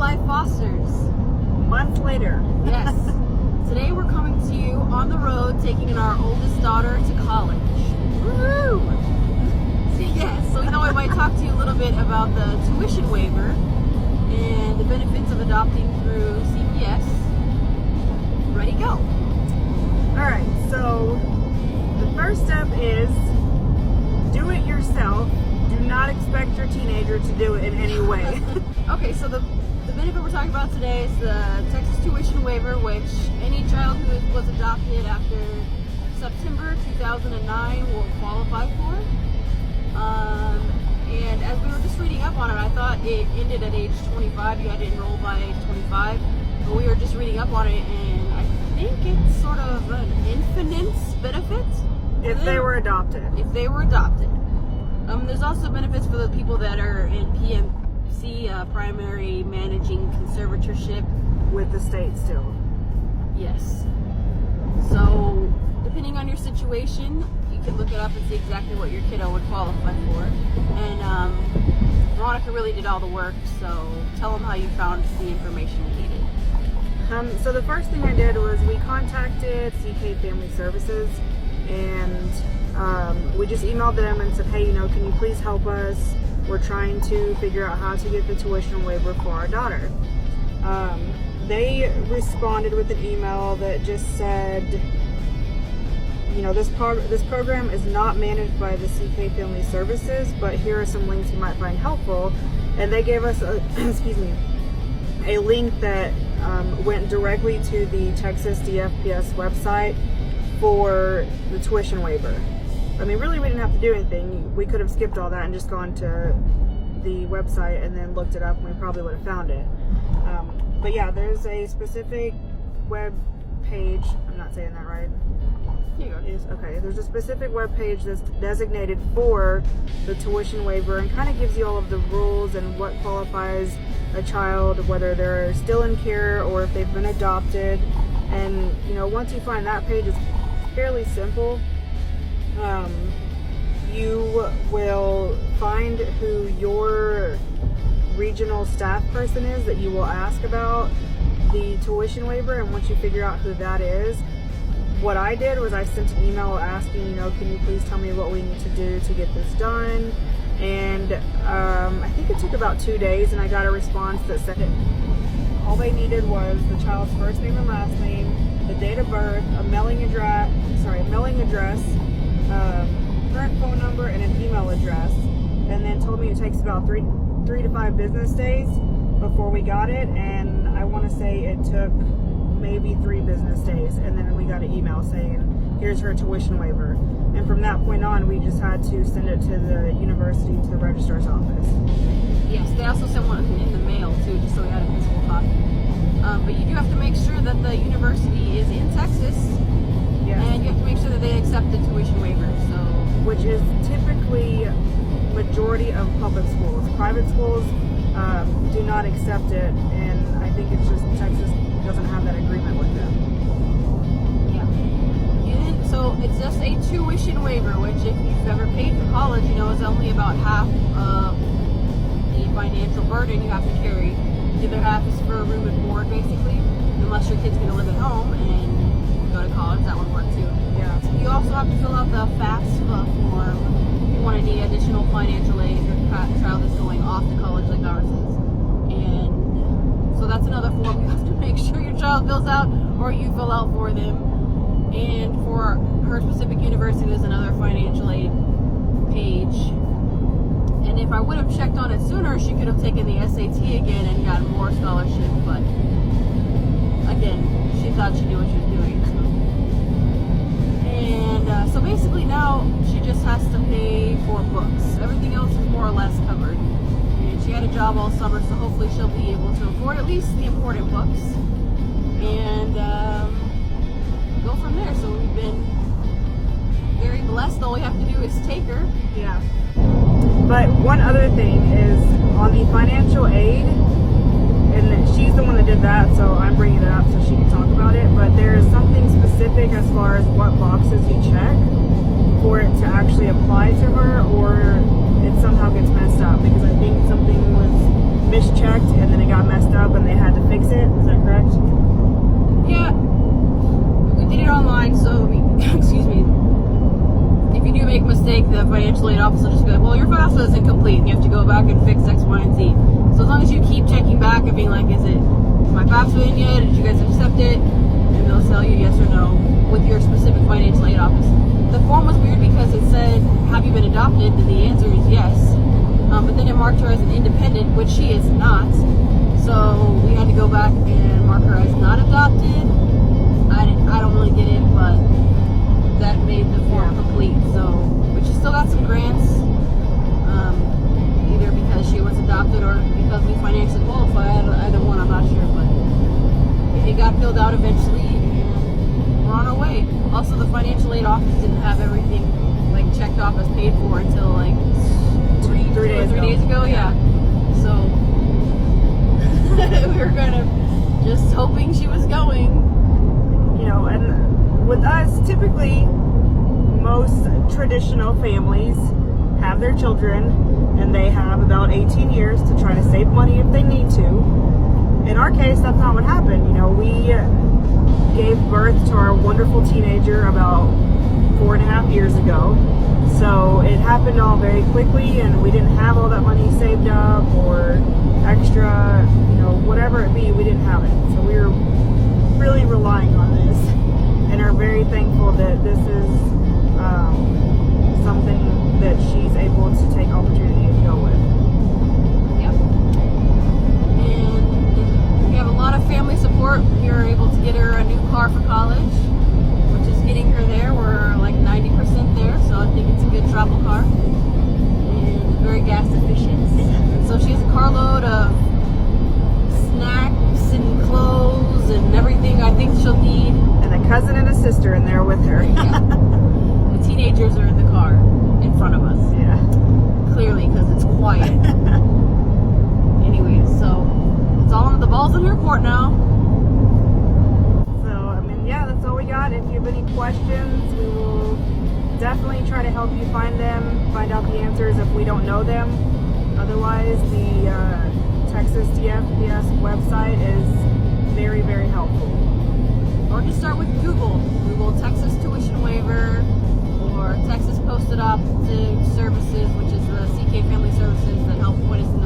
life fosters. Months later. Yes. Today we're coming to you on the road, taking our oldest daughter to college. Woo! So we thought we might talk to you a little bit about the tuition waiver and the benefits of adopting through CPS. Ready, go. Alright, so the first step is do it yourself. Do not expect your teenager to do it in any way. Okay, so the benefit we're talking about today is the Texas tuition waiver, which any child who was adopted after September 2009 will qualify for. And as we were just reading up on it, I thought it ended at age 25. You had to enroll by age 25. But we were just reading up on it, and I think it's sort of an infinite benefit. If they were adopted. If they were adopted. There's also benefits for the people that are in PMC, primary managing conservatorship. With the state still. Yes. So, depending on your situation, you can look it up and see exactly what your kiddo would qualify for. And Veronica really did all the work, so tell them how you found the information you needed. So the first thing I did was we contacted CK Family Services, and we just emailed them and said, hey, can you please help us? We're trying to figure out how to get the tuition waiver for our daughter. They responded with an email that just said, this program is not managed by the CK Family Services, but here are some links you might find helpful. And they gave us a link that went directly to the Texas DFPS website for the tuition waiver. I mean, really, we didn't have to do anything. We could have skipped all that and just gone to the website and then looked it up, and we probably would have found it. But yeah, there's a specific web page. I'm not saying that right. Okay, there's a specific web page that's designated for the tuition waiver and kind of gives you all of the rules and what qualifies a child, whether they're still in care or if they've been adopted. And once you find that page, it's fairly simple. You will find who your regional staff person is that you will ask about the tuition waiver, and once you figure out who that is, what I did was I sent an email asking, can you please tell me what we need to do to get this done? And I think it took about 2 days, and I got a response that said all they needed was the child's first name and last name, the date of birth, a mailing address, current phone number, and an email address, and then told me it takes about three to 5 business days before we got it. And I want to say it took maybe 3 business days, and then we got an email saying here's her tuition waiver. And from that point on, we just had to send it to the university, to the registrar's office. Yes, they also sent one in the mail too, just so we had a physical copy. But you do have to make sure that the university is in Texas. Yes. And you have to make sure that they accept the tuition waiver. So, which is typically majority of public schools. Private schools do not accept it, and I think it's just Texas doesn't have that agreement with them. Yeah. So it's just a tuition waiver, which if you've ever paid for college, is only about half of the financial burden you have to carry. The other half is for room and board, basically, unless your kid's going to live at home and go to college. That would work too. Yeah. You also have to fill out the FAFSA form if you want any additional financial aid if your child is going off to college like ours is. And so that's another form you have to make sure your child fills out or you fill out for them. And for her specific university, there's another financial aid page. And if I would have checked on it sooner, she could have taken the SAT again and gotten more scholarship. But again, she thought she knew what she was doing. So basically now she just has to pay for books. Everything else is more or less covered. And she had a job all summer, so hopefully she'll be able to afford at least the important books. And go from there. So we've been very blessed. All we have to do is take her. Yeah. But one other thing is on the financial aid, and she's the one that did that, so I'm bringing it up so she can talk about it. But there's something specific as far as what boxes you check for it to actually apply to her, or it somehow gets messed up, because I think something was mischecked and then it got messed up and they had to fix it. Is that correct? Yeah, we did it online, so excuse me. If you do make a mistake, the financial aid officer will just be like, well, your FAFSA is incomplete and you have to go back and fix X, Y, and Z. So as long as you keep checking back and being like, is my FAFSA in yet? Did you guys accept it? And they'll tell you yes or no with your specific financial aid office. The form was weird because it said, have you been adopted? And the answer is yes. But then it marked her as an independent, which she is not. So we had to go back and mark her as not adopted. I don't really get it, but that made the form complete. So, but she still got some grants, either because she was adopted or because we financially qualified. Either one, I'm not sure, but it got filled out eventually, and we're on our way. Also, the financial aid office didn't have everything like checked off as paid for until like three days ago. Yeah. So we were kind of just hoping she was going. You know, and with us, typically, most traditional families have their children and they have about 18 years to try to save money if they need to. In our case, that's not what happened. You know, we gave birth to our wonderful teenager about 4.5 years ago. So it happened all very quickly and we didn't have all that money saved up or extra, you know, whatever it be, we didn't have it. So we were really relying on this and are very thankful that this is something that she's able to take opportunity to go with. Yep. And we have a lot of family support. We were able to get her a new car for college, which is getting her there. We're like 90% there, so I think it's a good travel car. And very gas efficient. So she has a carload of snacks and clothes and everything I think she'll need. And a cousin and a sister in there with her. Yeah. The teenagers are in the car in front of us. Yeah. Clearly, because it's quiet. Anyway, so it's all the ball's in her court now. So, I mean, yeah, that's all we got. If you have any questions, we will definitely try to help you find them, find out the answers if we don't know them. Otherwise, the Texas TFPS website is very, very helpful. Or just start with Google. Google Texas Tuition Waiver or Texas Post Adopted Services, which is the CK Family Services that help point us in